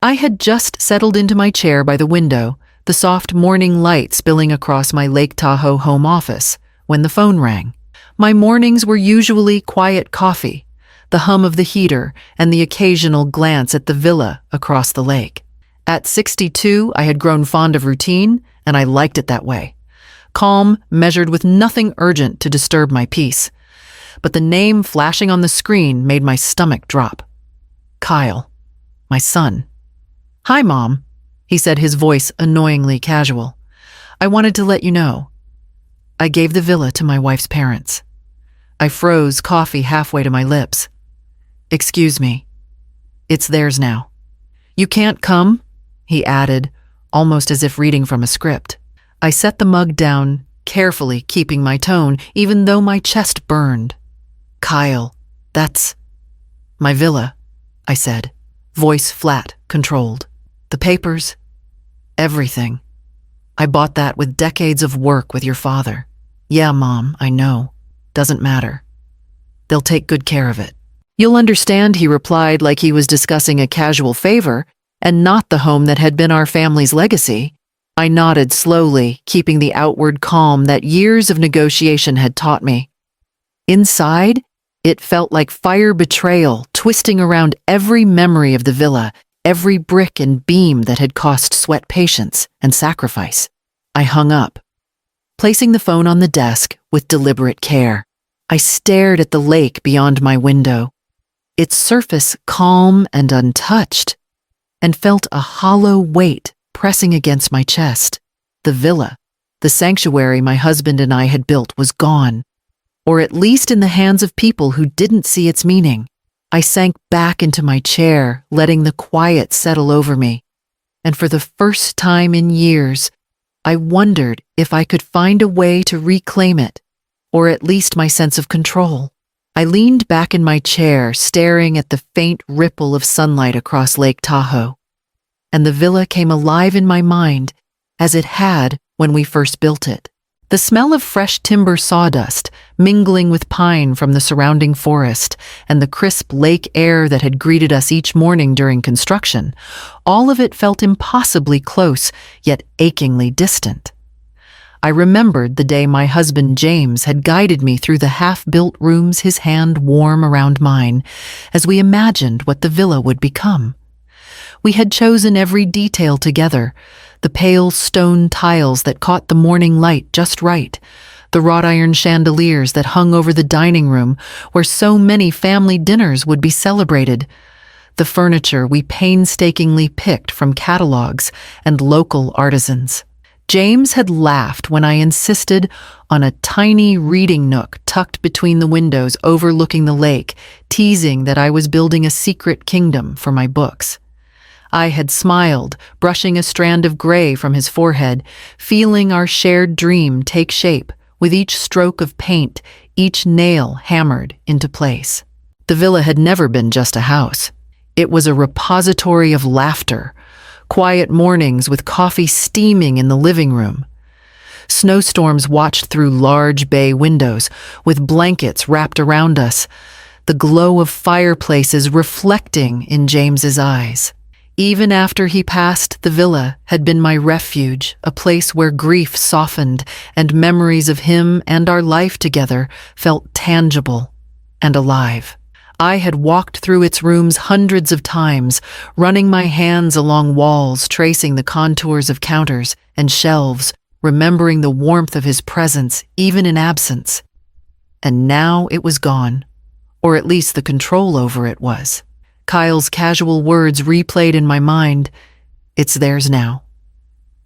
I had just settled into my chair by the window, the soft morning light spilling across my Lake Tahoe home office, when the phone rang. My mornings were usually quiet coffee, the hum of the heater, and the occasional glance at the villa across the lake. At 62, I had grown fond of routine, and I liked it that way. Calm, measured with nothing urgent to disturb my peace. But the name flashing on the screen made my stomach drop. Kyle. My son. "Hi, Mom," he said, his voice annoyingly casual. "I wanted to let you know. I gave the villa to my wife's parents." I froze, coffee halfway to my lips. "Excuse me. It's theirs now." "You can't come?" he added, almost as if reading from a script. I set the mug down, carefully keeping my tone, even though my chest burned. "Kyle, that's my villa," I said, voice flat, controlled. "The papers, everything. I bought that with decades of work with your father." "Yeah, Mom, I know. Doesn't matter. They'll take good care of it." "You'll understand," he replied, like he was discussing a casual favor, and not the home that had been our family's legacy. I nodded slowly, keeping the outward calm that years of negotiation had taught me. Inside, it felt like fire betrayal twisting around every memory of the villa, every brick and beam that had cost sweat, patience, and sacrifice. I hung up, placing the phone on the desk with deliberate care. I stared at the lake beyond my window, its surface calm and untouched, and felt a hollow weight pressing against my chest. The villa, the sanctuary my husband and I had built, was gone, or at least in the hands of people who didn't see its meaning. I sank back into my chair, letting the quiet settle over me, and for the first time in years, I wondered if I could find a way to reclaim it, or at least my sense of control. I leaned back in my chair, staring at the faint ripple of sunlight across Lake Tahoe, and the villa came alive in my mind as it had when we first built it. The smell of fresh timber sawdust, mingling with pine from the surrounding forest, and the crisp lake air that had greeted us each morning during construction, all of it felt impossibly close, yet achingly distant. I remembered the day my husband James had guided me through the half-built rooms, his hand warm around mine, as we imagined what the villa would become. We had chosen every detail together, the pale stone tiles that caught the morning light just right, the wrought iron chandeliers that hung over the dining room where so many family dinners would be celebrated, the furniture we painstakingly picked from catalogs and local artisans. James had laughed when I insisted on a tiny reading nook tucked between the windows overlooking the lake, teasing that I was building a secret kingdom for my books. I had smiled, brushing a strand of gray from his forehead, feeling our shared dream take shape with each stroke of paint, each nail hammered into place. The villa had never been just a house. It was a repository of laughter, quiet mornings with coffee steaming in the living room. Snowstorms watched through large bay windows, with blankets wrapped around us, the glow of fireplaces reflecting in James's eyes. Even after he passed, the villa had been my refuge, a place where grief softened and memories of him and our life together felt tangible and alive. I had walked through its rooms hundreds of times, running my hands along walls, tracing the contours of counters and shelves, remembering the warmth of his presence even in absence. And now it was gone, or at least the control over it was. Kyle's casual words replayed in my mind. "It's theirs now.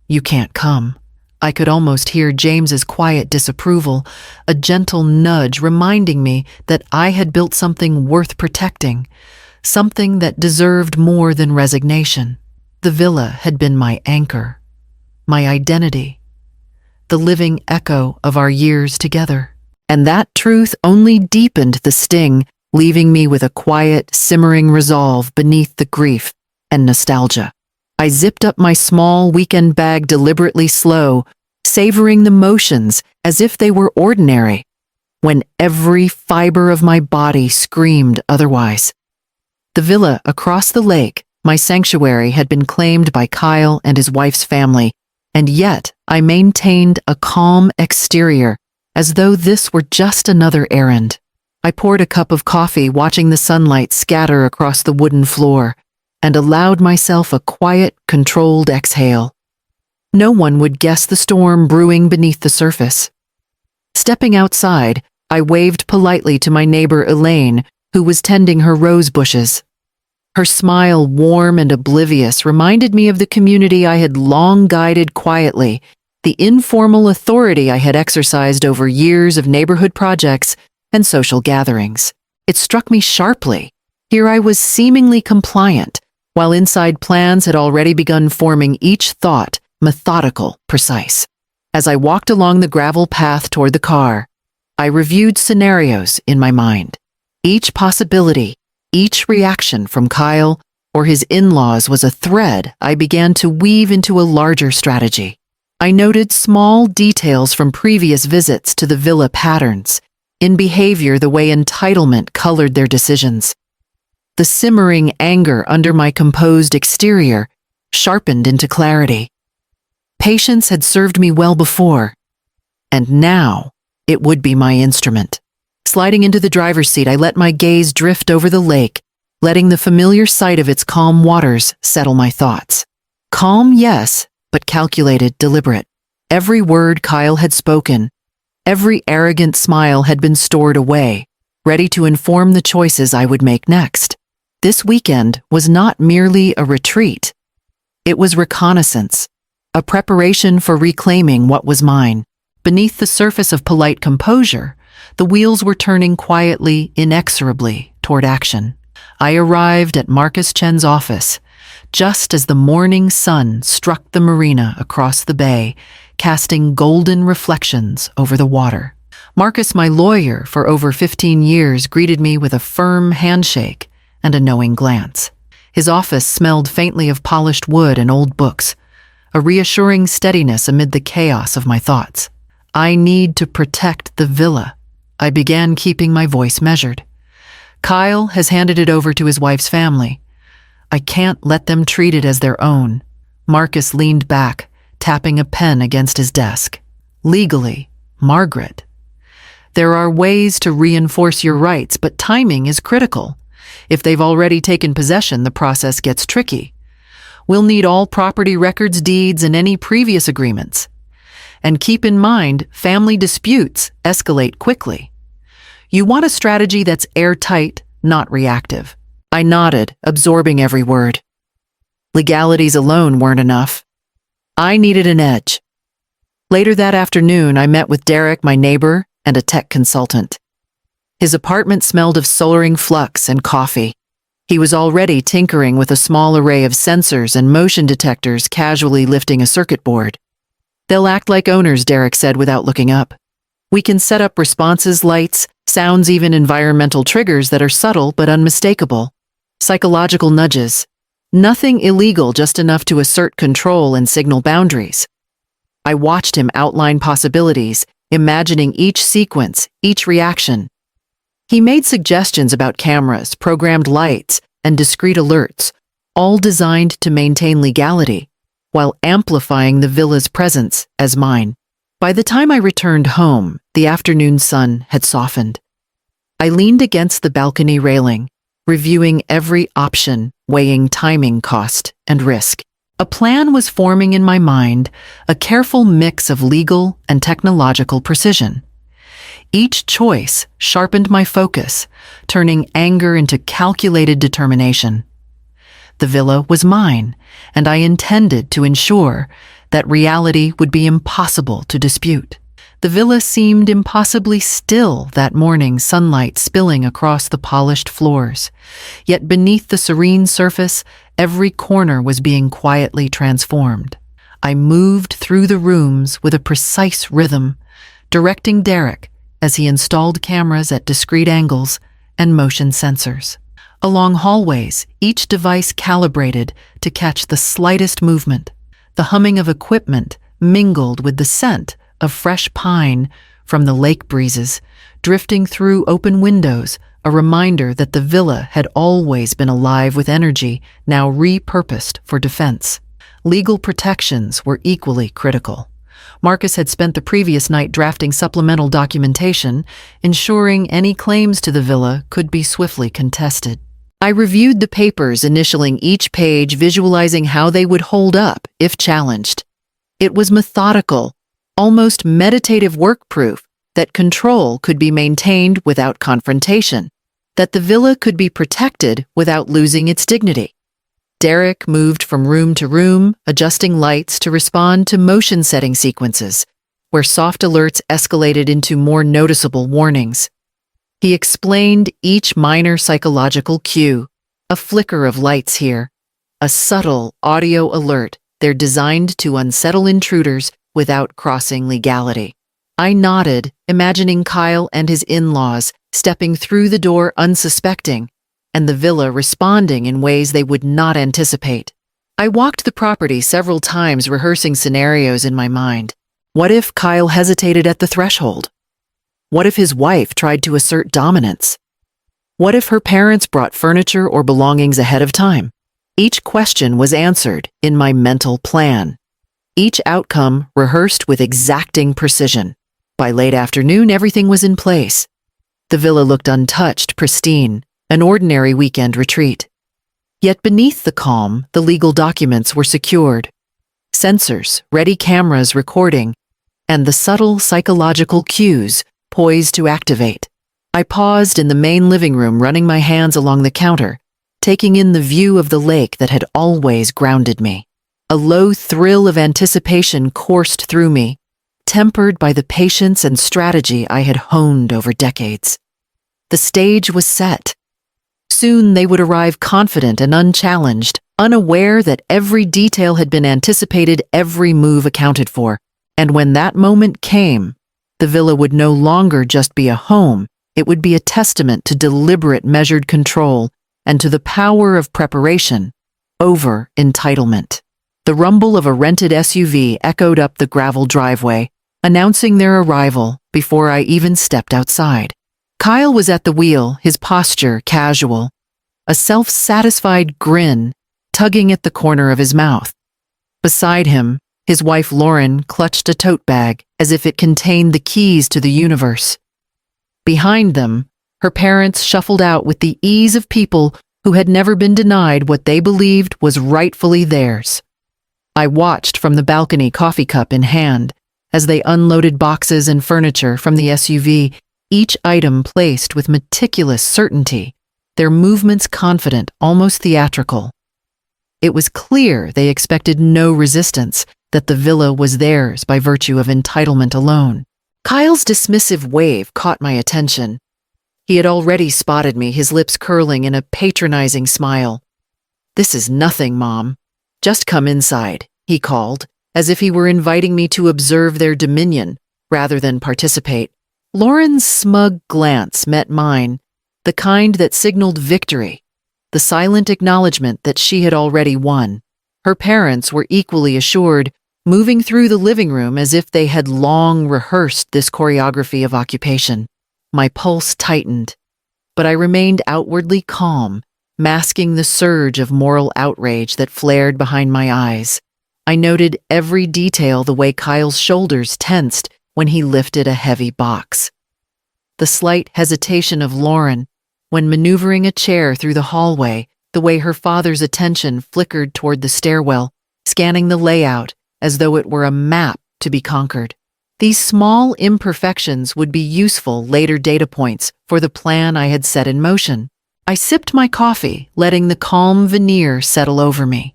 You can't come." I could almost hear James's quiet disapproval, a gentle nudge reminding me that I had built something worth protecting, something that deserved more than resignation. The villa had been my anchor, my identity, the living echo of our years together. And that truth only deepened the sting, leaving me with a quiet, simmering resolve beneath the grief and nostalgia. I zipped up my small weekend bag deliberately slow, savoring the motions as if they were ordinary, when every fiber of my body screamed otherwise. The villa across the lake, My sanctuary had been claimed by Kyle and his wife's family, and yet I maintained a calm exterior, as though this were just another errand. I poured a cup of coffee, watching the sunlight scatter across the wooden floor, and allowed myself a quiet, controlled exhale. No one would guess the storm brewing beneath the surface. Stepping outside, I waved politely to my neighbor Elaine, who was tending her rose bushes. Her smile, warm and oblivious, reminded me of the community I had long guided quietly, the informal authority I had exercised over years of neighborhood projects and social gatherings. It struck me sharply. Here I was seemingly compliant, while inside plans had already begun forming, each thought methodical, precise. As I walked along the gravel path toward the car, I reviewed scenarios in my mind. Each possibility, each reaction from Kyle or his in-laws was a thread I began to weave into a larger strategy. I noted small details from previous visits to the villa, patterns in behavior, the way entitlement colored their decisions. The simmering anger under my composed exterior sharpened into clarity. Patience had served me well before, and now it would be my instrument. Sliding into the driver's seat, I let my gaze drift over the lake, letting the familiar sight of its calm waters settle my thoughts. Calm, yes, but calculated, deliberate. Every word Kyle had spoken, every arrogant smile had been stored away, ready to inform the choices I would make next. This weekend was not merely a retreat. It was reconnaissance, a preparation for reclaiming what was mine. Beneath the surface of polite composure, the wheels were turning quietly, inexorably toward action. I arrived at Marcus Chen's office just as the morning sun struck the marina across the bay, casting golden reflections over the water. Marcus, my lawyer for over 15 years, greeted me with a firm handshake and a knowing glance. His office smelled faintly of polished wood and old books, a reassuring steadiness amid the chaos of my thoughts. I need to protect the villa. I began, keeping my voice measured. Kyle has handed it over to his wife's family. I can't let them treat it as their own. Marcus leaned back, tapping a pen against his desk. Legally, Margaret. There are ways to reinforce your rights, but timing is critical. If they've already taken possession, the process gets tricky. We'll need all property records, deeds, and any previous agreements. And keep in mind, family disputes escalate quickly. You want a strategy that's airtight, not reactive. I nodded, absorbing every word. Legalities alone weren't enough. I needed an edge. Later that afternoon, I met with Derek, my neighbor, and a tech consultant. His apartment smelled of soaring flux and coffee. He was already tinkering with a small array of sensors and motion detectors, casually lifting a circuit board. They'll act like owners, Derek said without looking up. We can set up responses, lights, sounds, even environmental triggers that are subtle but unmistakable. Psychological nudges. Nothing illegal, just enough to assert control and signal boundaries. I watched him outline possibilities, imagining each sequence, each reaction. He made suggestions about cameras, programmed lights, and discrete alerts, all designed to maintain legality, while amplifying the villa's presence as mine. By the time I returned home, the afternoon sun had softened. I leaned against the balcony railing, reviewing every option, weighing timing, cost, and risk. A plan was forming in my mind, a careful mix of legal and technological precision. Each choice sharpened my focus, turning anger into calculated determination. The villa was mine, and I intended to ensure that reality would be impossible to dispute. The villa seemed impossibly still that morning, sunlight spilling across the polished floors. Yet beneath the serene surface, every corner was being quietly transformed. I moved through the rooms with a precise rhythm, directing Derek as he installed cameras at discrete angles and motion sensors. Along hallways, each device calibrated to catch the slightest movement. The humming of equipment mingled with the scent of fresh pine from the lake breezes, drifting through open windows, a reminder that the villa had always been alive with energy, now repurposed for defense. Legal protections were equally critical. Marcus had spent the previous night drafting supplemental documentation, ensuring any claims to the villa could be swiftly contested. I reviewed the papers, initialing each page, visualizing how they would hold up if challenged. It was methodical, almost meditative work proof that control could be maintained without confrontation, that the villa could be protected without losing its dignity. Derek moved from room to room, adjusting lights to respond to motion-setting sequences, where soft alerts escalated into more noticeable warnings. He explained each minor psychological cue, a flicker of lights here, a subtle audio alert. They're designed to unsettle intruders without crossing legality. I nodded, imagining Kyle and his in-laws stepping through the door unsuspecting, and the villa responding in ways they would not anticipate. I walked the property several times, rehearsing scenarios in my mind. What if Kyle hesitated at the threshold? What if his wife tried to assert dominance? What if her parents brought furniture or belongings ahead of time? Each question was answered in my mental plan. Each outcome rehearsed with exacting precision. By late afternoon, everything was in place. The villa looked untouched, pristine, an ordinary weekend retreat. Yet beneath the calm, the legal documents were secured. Sensors, ready cameras recording, and the subtle psychological cues poised to activate. I paused in the main living room, running my hands along the counter, taking in the view of the lake that had always grounded me. A low thrill of anticipation coursed through me, tempered by the patience and strategy I had honed over decades. The stage was set. Soon they would arrive confident and unchallenged, unaware that every detail had been anticipated, every move accounted for. And when that moment came, the villa would no longer just be a home, it would be a testament to deliberate, measured control and to the power of preparation over entitlement. The rumble of a rented SUV echoed up the gravel driveway, announcing their arrival before I even stepped outside. Kyle was at the wheel, his posture casual, a self-satisfied grin tugging at the corner of his mouth. Beside him, his wife Lauren clutched a tote bag as if it contained the keys to the universe. Behind them, her parents shuffled out with the ease of people who had never been denied what they believed was rightfully theirs. I watched from the balcony, coffee cup in hand, as they unloaded boxes and furniture from the SUV, each item placed with meticulous certainty, their movements confident, almost theatrical. It was clear they expected no resistance, that the villa was theirs by virtue of entitlement alone. Kyle's dismissive wave caught my attention. He had already spotted me, his lips curling in a patronizing smile. "This is nothing, Mom. Just come inside," he called, as if he were inviting me to observe their dominion rather than participate. Lauren's smug glance met mine, the kind that signaled victory, the silent acknowledgement that she had already won. Her parents were equally assured, moving through the living room as if they had long rehearsed this choreography of occupation. My pulse tightened, but I remained outwardly calm, masking the surge of moral outrage that flared behind my eyes. I noted every detail, the way Kyle's shoulders tensed when he lifted a heavy box. The slight hesitation of Lauren when maneuvering a chair through the hallway, the way her father's attention flickered toward the stairwell, scanning the layout as though it were a map to be conquered. These small imperfections would be useful later data points for the plan I had set in motion. I sipped my coffee, letting the calm veneer settle over me.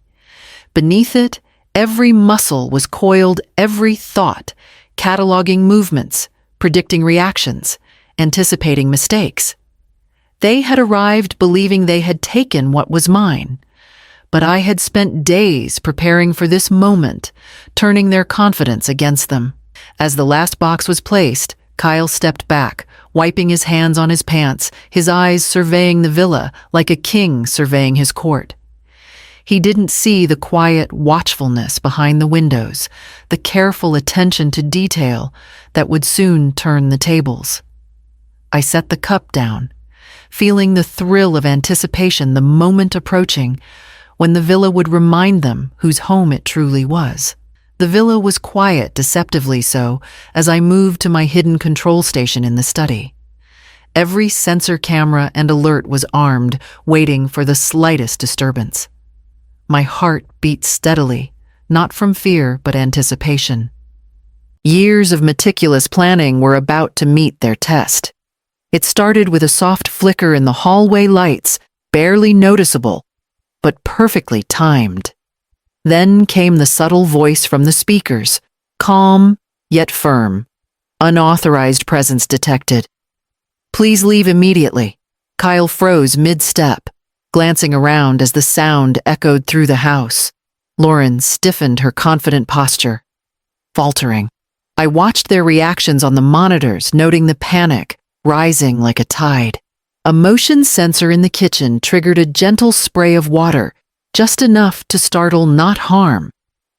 Beneath it, every muscle was coiled, every thought, cataloging movements, predicting reactions, anticipating mistakes. They had arrived believing they had taken what was mine, but I had spent days preparing for this moment, turning their confidence against them. As the last box was placed, Kyle stepped back, wiping his hands on his pants, his eyes surveying the villa like a king surveying his court. He didn't see the quiet watchfulness behind the windows, the careful attention to detail that would soon turn the tables. I set the cup down, feeling the thrill of anticipation, the moment approaching when the villa would remind them whose home it truly was. The villa was quiet, deceptively so, as I moved to my hidden control station in the study. Every sensor camera and alert was armed, waiting for the slightest disturbance. My heart beat steadily, not from fear but anticipation. Years of meticulous planning were about to meet their test. It started with a soft flicker in the hallway lights, barely noticeable, but perfectly timed. Then came the subtle voice from the speakers, calm yet firm. Unauthorized presence detected. Please leave immediately. Kyle froze mid-step, glancing around as the sound echoed through the house. Lauren stiffened her confident posture, faltering. I watched their reactions on the monitors, noting the panic rising like a tide. A motion sensor in the kitchen triggered a gentle spray of water, just enough to startle, not harm,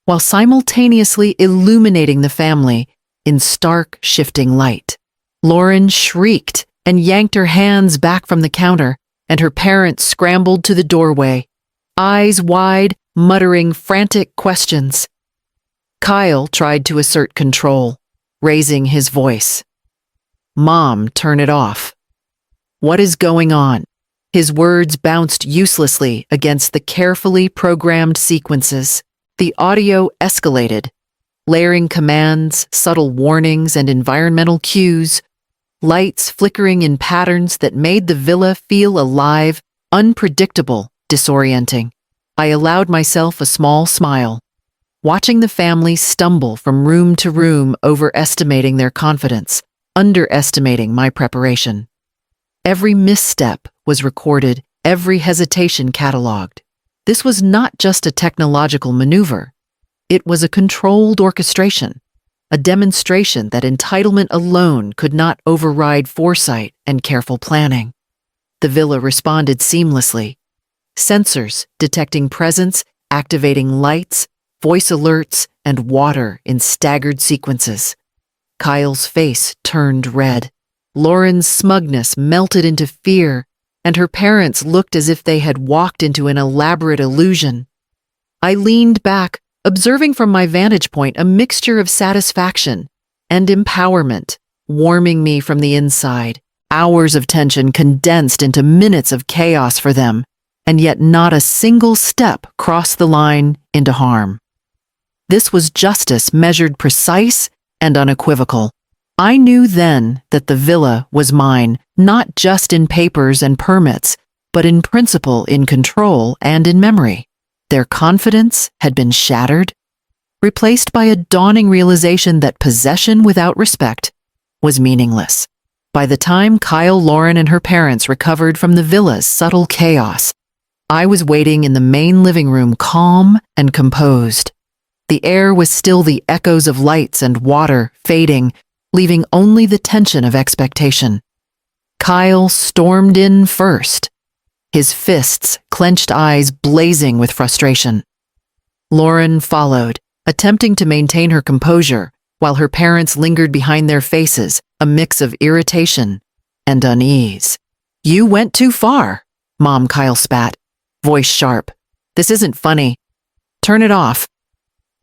while simultaneously illuminating the family in stark, shifting light. Lauren shrieked and yanked her hands back from the counter, and her parents scrambled to the doorway, eyes wide, muttering frantic questions. Kyle tried to assert control, raising his voice. Mom, turn it off. What is going on? His words bounced uselessly against the carefully programmed sequences. The audio escalated, layering commands, subtle warnings, and environmental cues, lights flickering in patterns that made the villa feel alive, unpredictable, disorienting. I allowed myself a small smile, watching the family stumble from room to room, overestimating their confidence, underestimating my preparation. Every misstep was recorded, every hesitation cataloged. This was not just a technological maneuver. It was a controlled orchestration, a demonstration that entitlement alone could not override foresight and careful planning. The villa responded seamlessly. Sensors detecting presence, activating lights, voice alerts, and water in staggered sequences. Kyle's face turned red. Lauren's smugness melted into fear, and her parents looked as if they had walked into an elaborate illusion. I leaned back, observing from my vantage point a mixture of satisfaction and empowerment, warming me from the inside. Hours of tension condensed into minutes of chaos for them, and yet not a single step crossed the line into harm. This was justice measured precise and unequivocal. I knew then that the villa was mine, not just in papers and permits, but in principle, in control, and in memory. Their confidence had been shattered, replaced by a dawning realization that possession without respect was meaningless. By the time Kyle, Lauren, and her parents recovered from the villa's subtle chaos, I was waiting in the main living room, calm and composed. The air was still the echoes of lights and water fading, leaving only the tension of expectation. Kyle stormed in first, his fists, clenched eyes blazing with frustration. Lauren followed, attempting to maintain her composure, while her parents lingered behind their faces, a mix of irritation and unease. You went too far, Mom, Kyle spat, voice sharp. This isn't funny. Turn it off.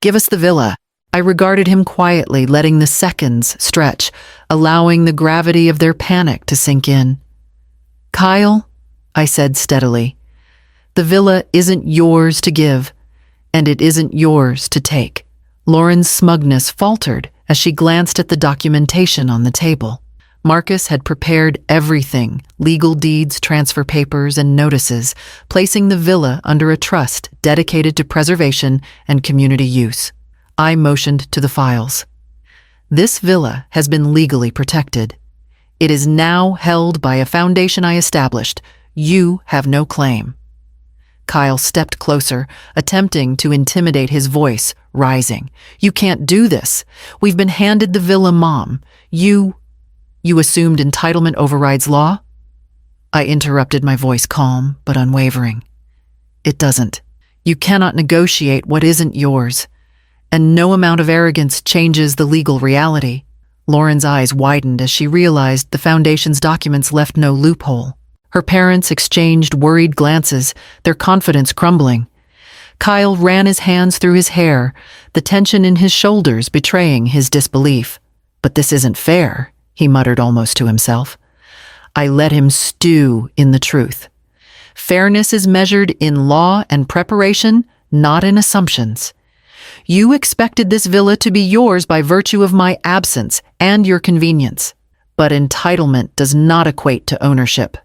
Give us the villa. I regarded him quietly, letting the seconds stretch, allowing the gravity of their panic to sink in. Kyle, I said steadily, the villa isn't yours to give, and it isn't yours to take. Lauren's smugness faltered as she glanced at the documentation on the table. Marcus had prepared everything, legal deeds, transfer papers, and notices, placing the villa under a trust dedicated to preservation and community use. I motioned to the files. This villa has been legally protected. It is now held by a foundation I established. You have no claim. Kyle stepped closer, attempting to intimidate, his voice rising. You can't do this. We've been handed the villa, Mom. You assumed entitlement overrides law? I interrupted, my voice calm but unwavering. It doesn't. You cannot negotiate what isn't yours. And no amount of arrogance changes the legal reality. Lauren's eyes widened as she realized the Foundation's documents left no loophole. Her parents exchanged worried glances, their confidence crumbling. Kyle ran his hands through his hair, the tension in his shoulders betraying his disbelief. "But this isn't fair," he muttered almost to himself. I let him stew in the truth. Fairness is measured in law and preparation, not in assumptions. You expected this villa to be yours by virtue of my absence and your convenience. But entitlement does not equate to ownership.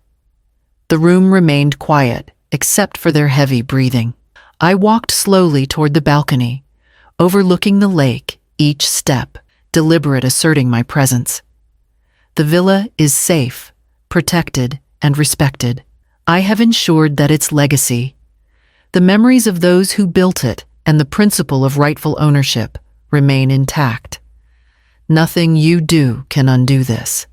The room remained quiet, except for their heavy breathing. I walked slowly toward the balcony, overlooking the lake, each step, deliberate asserting my presence. The villa is safe, protected, and respected. I have ensured that its legacy, the memories of those who built it, and the principle of rightful ownership remain intact. Nothing you do can undo this.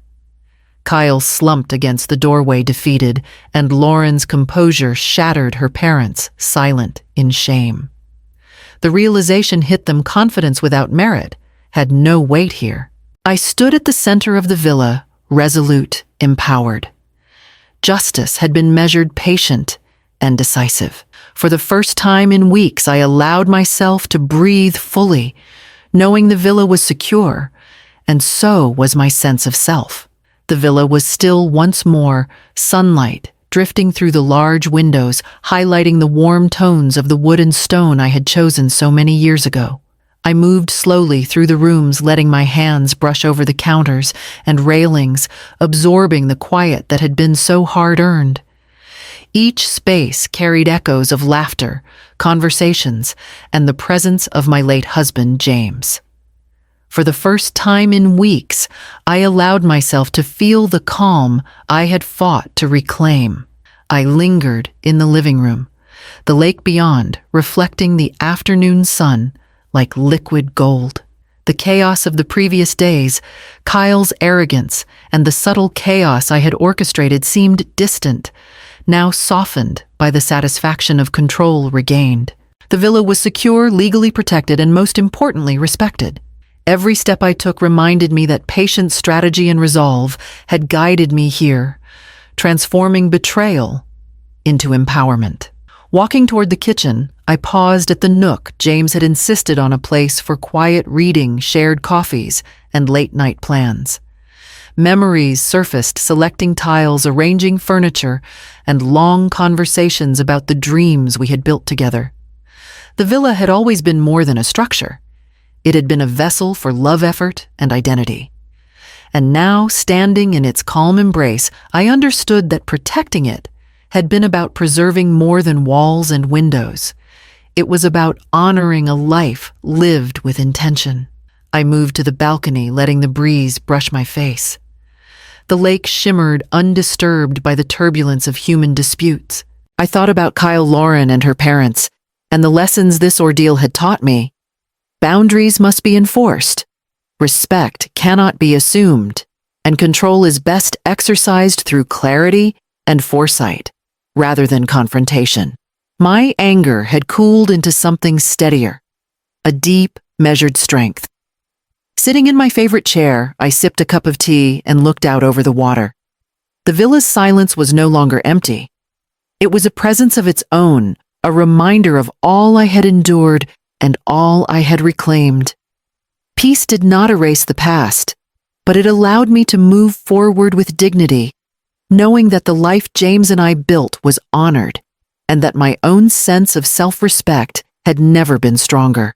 Kyle slumped against the doorway defeated, and Lauren's composure shattered her parents, silent in shame. The realization hit them confidence without merit had no weight here. I stood at the center of the villa, resolute, empowered. Justice had been measured patient and decisive. For the first time in weeks, I allowed myself to breathe fully, knowing the villa was secure, and so was my sense of self. The villa was still once more, sunlight drifting through the large windows, highlighting the warm tones of the wood and stone I had chosen so many years ago. I moved slowly through the rooms, letting my hands brush over the counters and railings, absorbing the quiet that had been so hard-earned. Each space carried echoes of laughter, conversations, and the presence of my late husband, James. For the first time in weeks, I allowed myself to feel the calm I had fought to reclaim. I lingered in the living room, the lake beyond reflecting the afternoon sun like liquid gold. The chaos of the previous days, Kyle's arrogance, and the subtle chaos I had orchestrated seemed distant, now softened by the satisfaction of control regained. The villa was secure, legally protected, and most importantly, respected. Every step I took reminded me that patience, strategy, and resolve had guided me here, transforming betrayal into empowerment. Walking toward the kitchen, I paused at the nook James had insisted on, a place for quiet reading, shared coffees, and late-night plans. Memories surfaced, selecting tiles, arranging furniture, and long conversations about the dreams we had built together. The villa had always been more than a structure. It had been a vessel for love, effort, and identity. And now, standing in its calm embrace, I understood that protecting it had been about preserving more than walls and windows. It was about honoring a life lived with intention. I moved to the balcony, letting the breeze brush my face. The lake shimmered undisturbed by the turbulence of human disputes. I thought about Lauren and her parents, and the lessons this ordeal had taught me. Boundaries must be enforced. Respect cannot be assumed, and control is best exercised through clarity and foresight, rather than confrontation. My anger had cooled into something steadier, a deep, measured strength. Sitting in my favorite chair, I sipped a cup of tea and looked out over the water. The villa's silence was no longer empty. It was a presence of its own, a reminder of all I had endured and all I had reclaimed. Peace did not erase the past, but it allowed me to move forward with dignity, knowing that the life James and I built was honored, and that my own sense of self-respect had never been stronger.